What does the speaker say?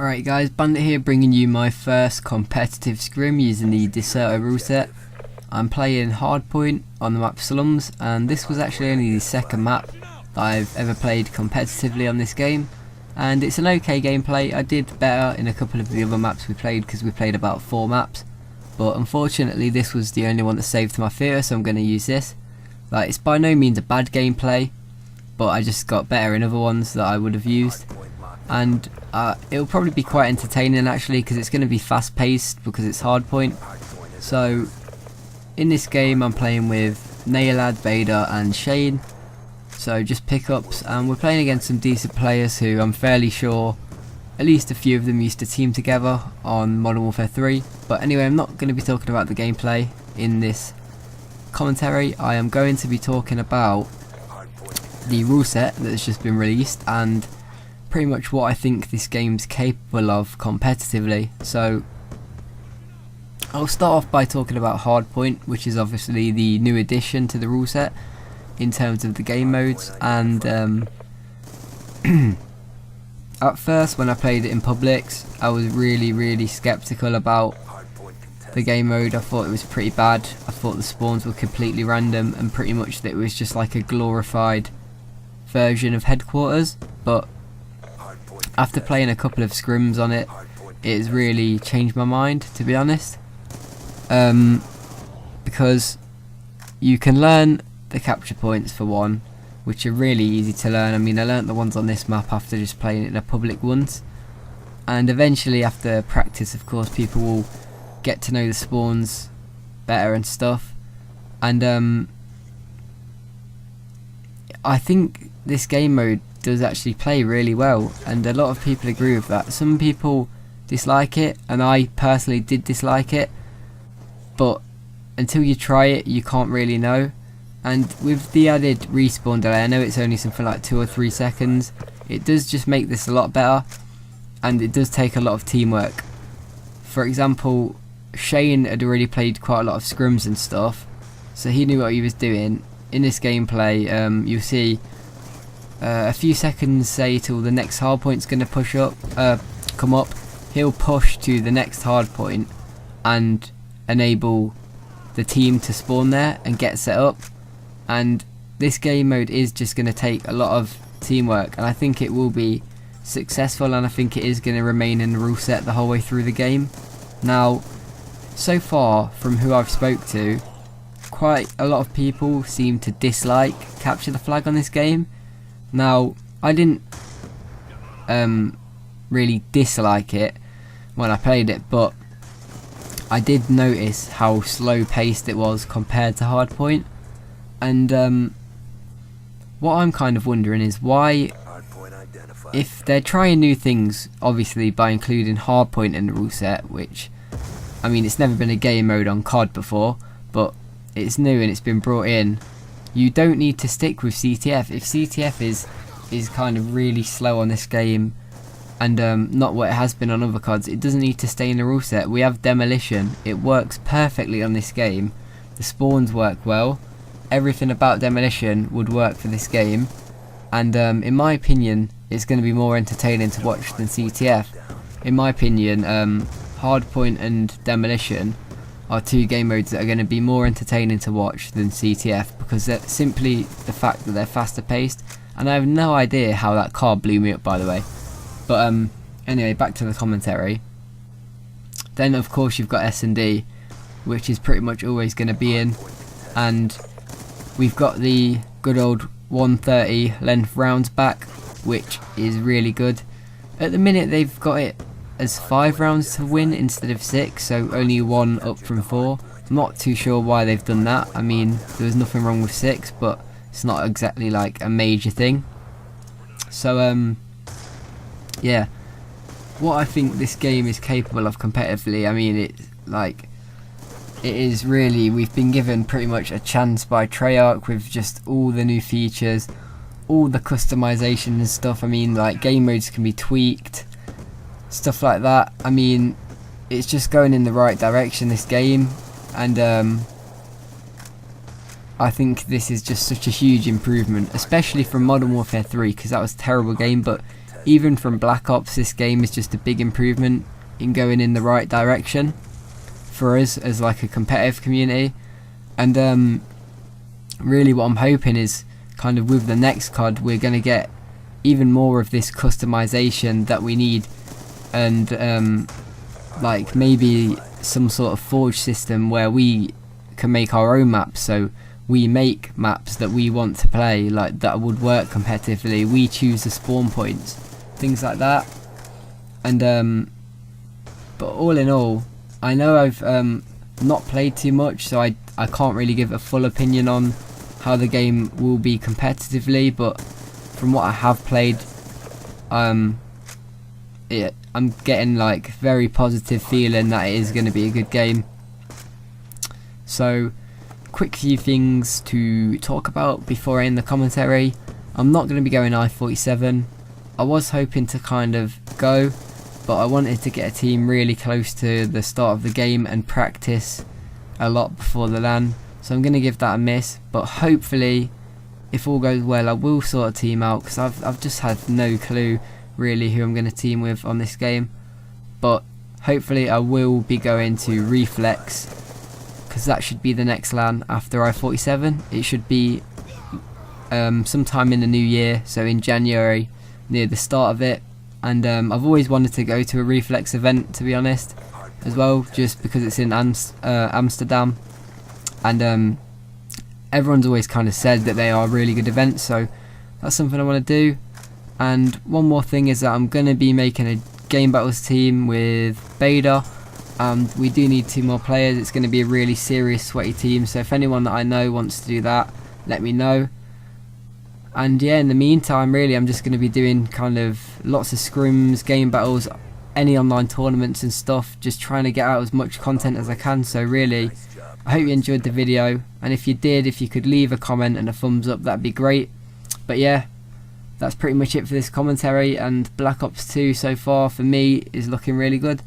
Alright guys, Bandit here bringing you my first competitive scrim using the Decerto ruleset. I'm playing Hardpoint on the map Slums, and this was actually only the second map that I've ever played competitively on this game, and it's an okay gameplay. I did better in a couple of the other maps we played because we played about 4 maps, but unfortunately this was the only one that saved my theatre, so I'm going to use this. Like, it's by no means a bad gameplay, but I just got better in other ones that I would have used. And it'll probably be quite entertaining actually, because it's going to be fast paced because it's Hardpoint. So in this game I'm playing with Nailad, Vader and Shane, so just pickups, and we're playing against some decent players who I'm fairly sure at least a few of them used to team together on Modern Warfare 3. But anyway, I'm not going to be talking about the gameplay in this commentary. I am going to be talking about the ruleset that's just been released and pretty much what I think this game's capable of competitively. So I'll start off by talking about Hardpoint, which is obviously the new addition to the ruleset in terms of the game modes. And at first when I played it in publics, I was really skeptical about the game mode. I thought it was pretty bad. I thought the spawns were completely random and pretty much that it was just like a glorified version of headquarters. But after playing a couple of scrims on it, it's really changed my mind, to be honest, because you can learn the capture points for one, which are really easy to learn. I mean, I learnt the ones on this map after just playing it in a public once, and eventually after practice of course people will get to know the spawns better and stuff. And I think this game mode does actually play really well, and a lot of people agree with that. Some people dislike it, and I personally did dislike it, but until you try it you can't really know. And with the added respawn delay, I know it's only something like 2 or 3 seconds, it does just make this a lot better, and it does take a lot of teamwork. For example, Shane had already played quite a lot of scrims and stuff, so he knew what he was doing. In this gameplay, you'll see a few seconds, say, till the next hardpoint's going to come up, he'll push to the next hardpoint and enable the team to spawn there and get set up. And this game mode is just going to take a lot of teamwork, and I think it will be successful, and I think it is going to remain in the rule set the whole way through the game. Now, so far from who I've spoke to, quite a lot of people seem to dislike capture the flag on this game. Now, I didn't really dislike it when I played it, but I did notice how slow paced it was compared to Hardpoint. And what I'm kind of wondering is why, if they're trying new things, obviously by including Hardpoint in the ruleset, which, I mean, it's never been a game mode on COD before, but it's new and it's been brought in, you don't need to stick with CTF. If CTF is kind of really slow on this game and not what it has been on other CODs, it doesn't need to stay in the ruleset. We have Demolition, it works perfectly on this game, the spawns work well, everything about Demolition would work for this game, and in my opinion it's going to be more entertaining to watch than CTF. In my opinion, Hardpoint and Demolition are 2 game modes that are going to be more entertaining to watch than CTF, because they're simply the fact that they're faster paced. And I have no idea how that car blew me up, by the way. But anyway, back to the commentary. Then of course you've got S&D, which is pretty much always going to be in, and we've got the good old 130 length rounds back, which is really good. At the minute they've got it as 5 rounds to win instead of 6, so only 1 up from 4. I'm not too sure why they've done that. I mean, there was nothing wrong with 6, but it's not exactly like a major thing. So yeah, what I think this game is capable of competitively, I mean, it is really, we've been given pretty much a chance by Treyarch with just all the new features, all the customization and stuff. I mean, like, game modes can be tweaked, stuff like that. I mean, it's just going in the right direction, this game, and I think this is just such a huge improvement, especially from Modern Warfare 3, because that was a terrible game. But even from Black Ops, this game is just a big improvement in going in the right direction for us as like a competitive community. And really what I'm hoping is kind of with the next COD we're going to get even more of this customization that we need, and like maybe some sort of forge system where we can make our own maps. So we make maps that we want to play, like that would work competitively. We choose the spawn points, things like that. And but all in all, I know I've not played too much, so I can't really give a full opinion on how the game will be competitively, but from what I have played, I'm getting like very positive feeling that it is going to be a good game. So quick few things to talk about before I end the commentary. I'm not going to be going I-47. I was hoping to kind of go, but I wanted to get a team really close to the start of the game and practice a lot before the LAN, so I'm going to give that a miss. But hopefully, if all goes well, I will sort a team out, because I've just had no clue really who I'm going to team with on this game. But hopefully I will be going to Reflex, because that should be the next LAN after I-47. It should be sometime in the new year, so in January, near the start of it. And I've always wanted to go to a Reflex event, to be honest, as well, just because it's in Amsterdam, and everyone's always kind of said that they are really good events, so that's something I want to do. And one more thing is that I'm going to be making a game battles team with Beta, and we do need 2 more players. It's going to be a really serious sweaty team, so if anyone that I know wants to do that, let me know. And yeah, in the meantime, really, I'm just going to be doing kind of lots of scrims, game battles, any online tournaments and stuff, just trying to get out as much content as I can. So really, I hope you enjoyed the video, and if you did, if you could leave a comment and a thumbs up, that'd be great. But yeah, that's pretty much it for this commentary, and Black Ops 2 so far for me is looking really good.